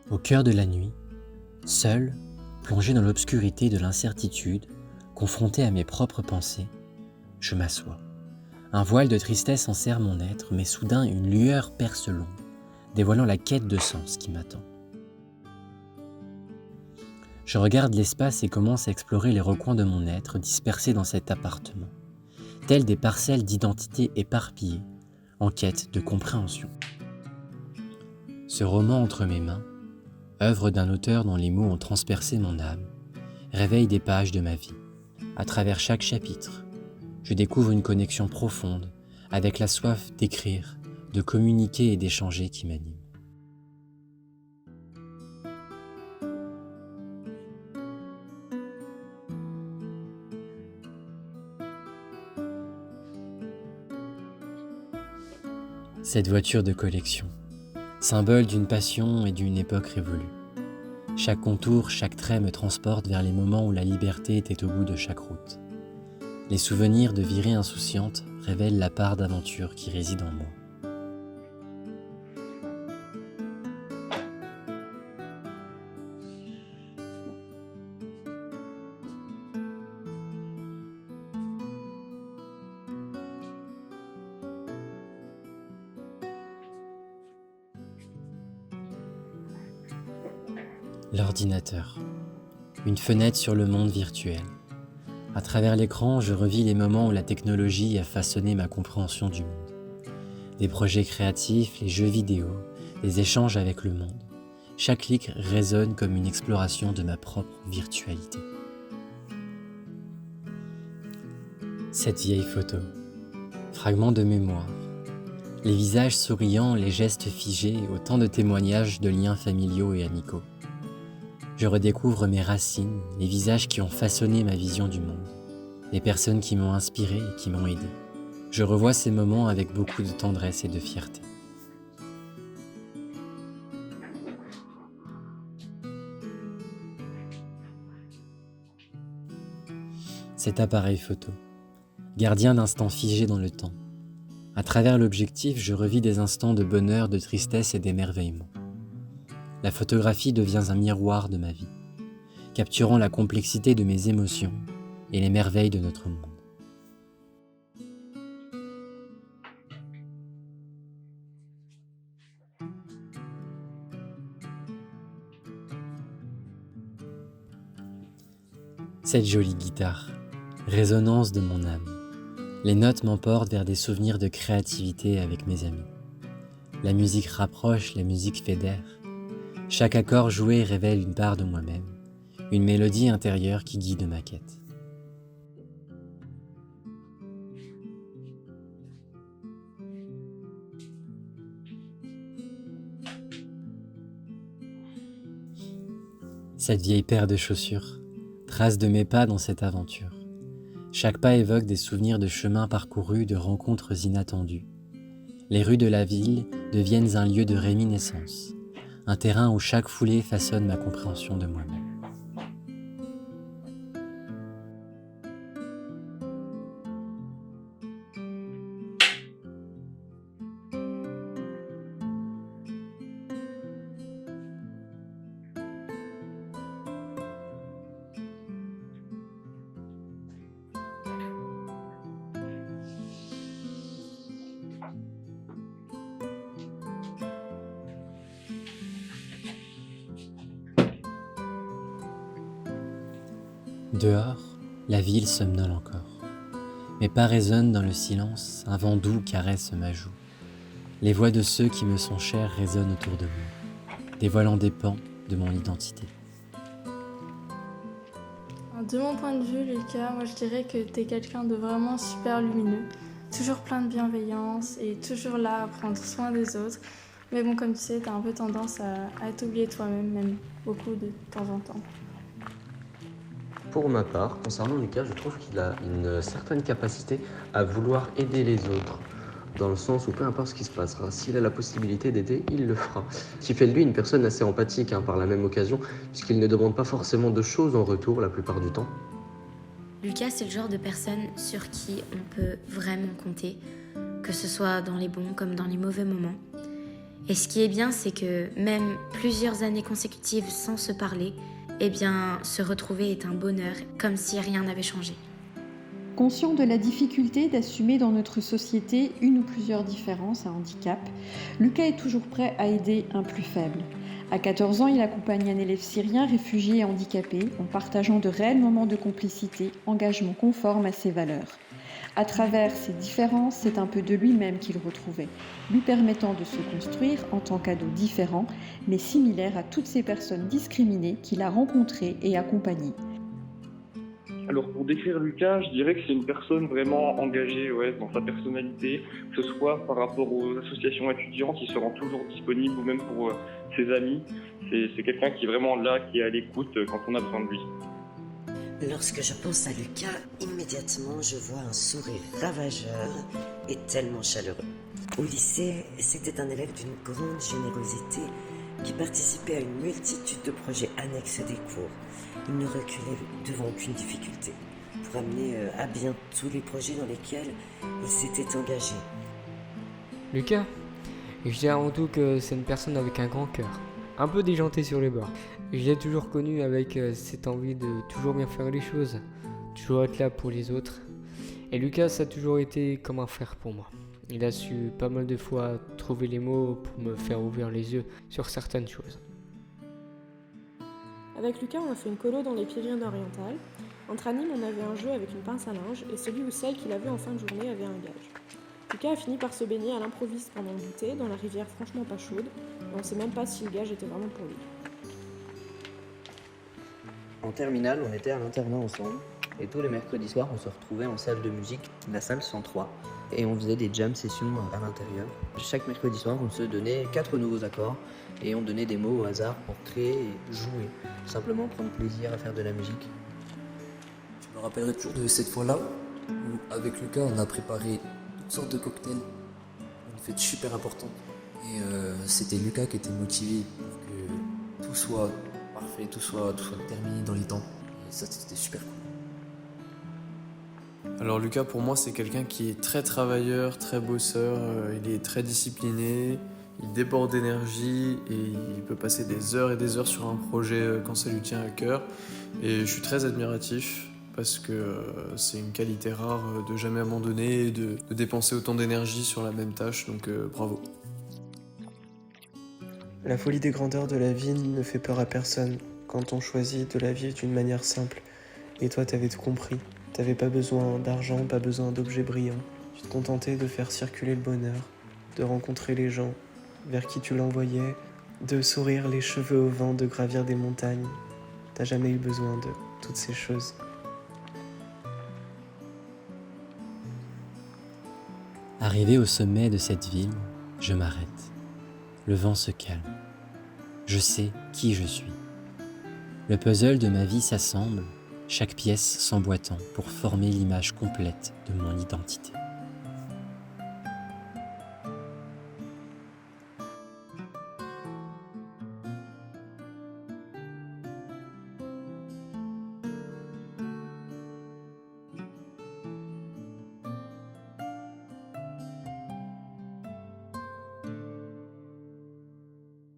Au cœur de la nuit, seul, plongé dans l'obscurité de l'incertitude, confronté à mes propres pensées, je m'assois. Un voile de tristesse enserre mon être, mais soudain une lueur perce l'ombre, dévoilant la quête de sens qui m'attend. Je regarde l'espace et commence à explorer les recoins de mon être dispersés dans cet appartement, tels des parcelles d'identité éparpillées, en quête de compréhension. Ce roman entre mes mains, œuvre d'un auteur dont les mots ont transpercé mon âme, réveille des pages de ma vie. À travers chaque chapitre, je découvre une connexion profonde avec la soif d'écrire, de communiquer et d'échanger qui m'anime. Cette voiture de collection, symbole d'une passion et d'une époque révolue. Chaque contour, chaque trait me transporte vers les moments où la liberté était au bout de chaque route. Les souvenirs de virées insouciantes révèlent la part d'aventure qui réside en moi. L'ordinateur, une fenêtre sur le monde virtuel. À travers l'écran, je revis les moments où la technologie a façonné ma compréhension du monde. Des projets créatifs, les jeux vidéo, les échanges avec le monde. Chaque clic résonne comme une exploration de ma propre virtualité. Cette vieille photo, fragment de mémoire. Les visages souriants, les gestes figés, autant de témoignages de liens familiaux et amicaux. Je redécouvre mes racines, les visages qui ont façonné ma vision du monde, les personnes qui m'ont inspiré et qui m'ont aidé. Je revois ces moments avec beaucoup de tendresse et de fierté. Cet appareil photo, gardien d'instants figés dans le temps. À travers l'objectif, je revis des instants de bonheur, de tristesse et d'émerveillement. La photographie devient un miroir de ma vie, capturant la complexité de mes émotions et les merveilles de notre monde. Cette jolie guitare, résonance de mon âme. Les notes m'emportent vers des souvenirs de créativité avec mes amis. La musique rapproche, la musique fédère. Chaque accord joué révèle une part de moi-même, une mélodie intérieure qui guide ma quête. Cette vieille paire de chaussures, trace de mes pas dans cette aventure. Chaque pas évoque des souvenirs de chemins parcourus, de rencontres inattendues. Les rues de la ville deviennent un lieu de réminiscence, un terrain où chaque foulée façonne ma compréhension de moi-même. Dehors, la ville somnole encore. Mes pas résonnent dans le silence, un vent doux caresse ma joue. Les voix de ceux qui me sont chers résonnent autour de moi, dévoilant des pans de mon identité. De mon point de vue, Lucas, moi je dirais que t'es quelqu'un de vraiment super lumineux, toujours plein de bienveillance et toujours là à prendre soin des autres. Mais bon, comme tu sais, t'as un peu tendance à t'oublier toi-même, même beaucoup de temps en temps. Pour ma part, concernant Lucas, je trouve qu'il a une certaine capacité à vouloir aider les autres. Dans le sens où peu importe ce qui se passera, s'il a la possibilité d'aider, il le fera. Ce qui fait de lui une personne assez empathique par la même occasion, puisqu'il ne demande pas forcément de choses en retour la plupart du temps. Lucas, c'est le genre de personne sur qui on peut vraiment compter, que ce soit dans les bons comme dans les mauvais moments. Et ce qui est bien, c'est que même plusieurs années consécutives sans se parler, eh bien, se retrouver est un bonheur, comme si rien n'avait changé. Conscient de la difficulté d'assumer dans notre société une ou plusieurs différences, un handicap, Lucas est toujours prêt à aider un plus faible. À 14 ans, il accompagne un élève syrien réfugié et handicapé en partageant de réels moments de complicité, engagement conforme à ses valeurs. À travers ces différences, c'est un peu de lui-même qu'il retrouvait, lui permettant de se construire en tant qu'ado différent, mais similaire à toutes ces personnes discriminées qu'il a rencontrées et accompagnées. Alors pour décrire Lucas, je dirais que c'est une personne vraiment engagée dans sa personnalité, que ce soit par rapport aux associations étudiantes, il se rend toujours disponible, ou même pour ses amis. C'est quelqu'un qui est vraiment là, qui est à l'écoute quand on a besoin de lui. Lorsque je pense à Lucas, immédiatement je vois un sourire ravageur et tellement chaleureux. Au lycée, c'était un élève d'une grande générosité qui participait à une multitude de projets annexes des cours. Il ne reculait devant aucune difficulté pour amener à bien tous les projets dans lesquels il s'était engagé. Lucas, je dirais avant tout que c'est une personne avec un grand cœur, un peu déjanté sur les bords. Je l'ai toujours connu avec cette envie de toujours bien faire les choses, toujours être là pour les autres. Et Lucas a toujours été comme un frère pour moi. Il a su pas mal de fois trouver les mots pour me faire ouvrir les yeux sur certaines choses. Avec Lucas, on a fait une colo dans les Pyrénées-Orientales. Entre animes, on avait un jeu avec une pince à linge et celui ou celle qui l'avait en fin de journée avait un gage. Lucas a fini par se baigner à l'improviste pendant le goûter dans la rivière franchement pas chaude et on ne sait même pas si le gage était vraiment pour lui. En terminale, on était à l'internat ensemble et tous les mercredis soirs, on se retrouvait en salle de musique, la salle 103, et on faisait des jam sessions à l'intérieur. Chaque mercredi soir, on se donnait 4 nouveaux accords et on donnait des mots au hasard pour créer et jouer, simplement prendre plaisir à faire de la musique. Je me rappellerai toujours de cette fois-là où, avec Lucas, on a préparé toutes sortes de cocktails, une fête super importante. Et c'était Lucas qui était motivé pour que tout soit parfait, tout soit terminé dans les temps. Et ça, c'était super cool. Alors Lucas, pour moi, c'est quelqu'un qui est très travailleur, très bosseur, il est très discipliné, il déborde d'énergie et il peut passer des heures et des heures sur un projet quand ça lui tient à cœur. Et je suis très admiratif parce que c'est une qualité rare de jamais abandonner et de dépenser autant d'énergie sur la même tâche, donc bravo. La folie des grandeurs de la vie ne fait peur à personne quand on choisit de la vivre d'une manière simple. Et toi, t'avais tout compris. T'avais pas besoin d'argent, pas besoin d'objets brillants. Tu te contentais de faire circuler le bonheur, de rencontrer les gens vers qui tu l'envoyais, de sourire les cheveux au vent, de gravir des montagnes. T'as jamais eu besoin de toutes ces choses. Arrivé au sommet de cette ville, je m'arrête. Le vent se calme. Je sais qui je suis. Le puzzle de ma vie s'assemble, chaque pièce s'emboîtant pour former l'image complète de mon identité.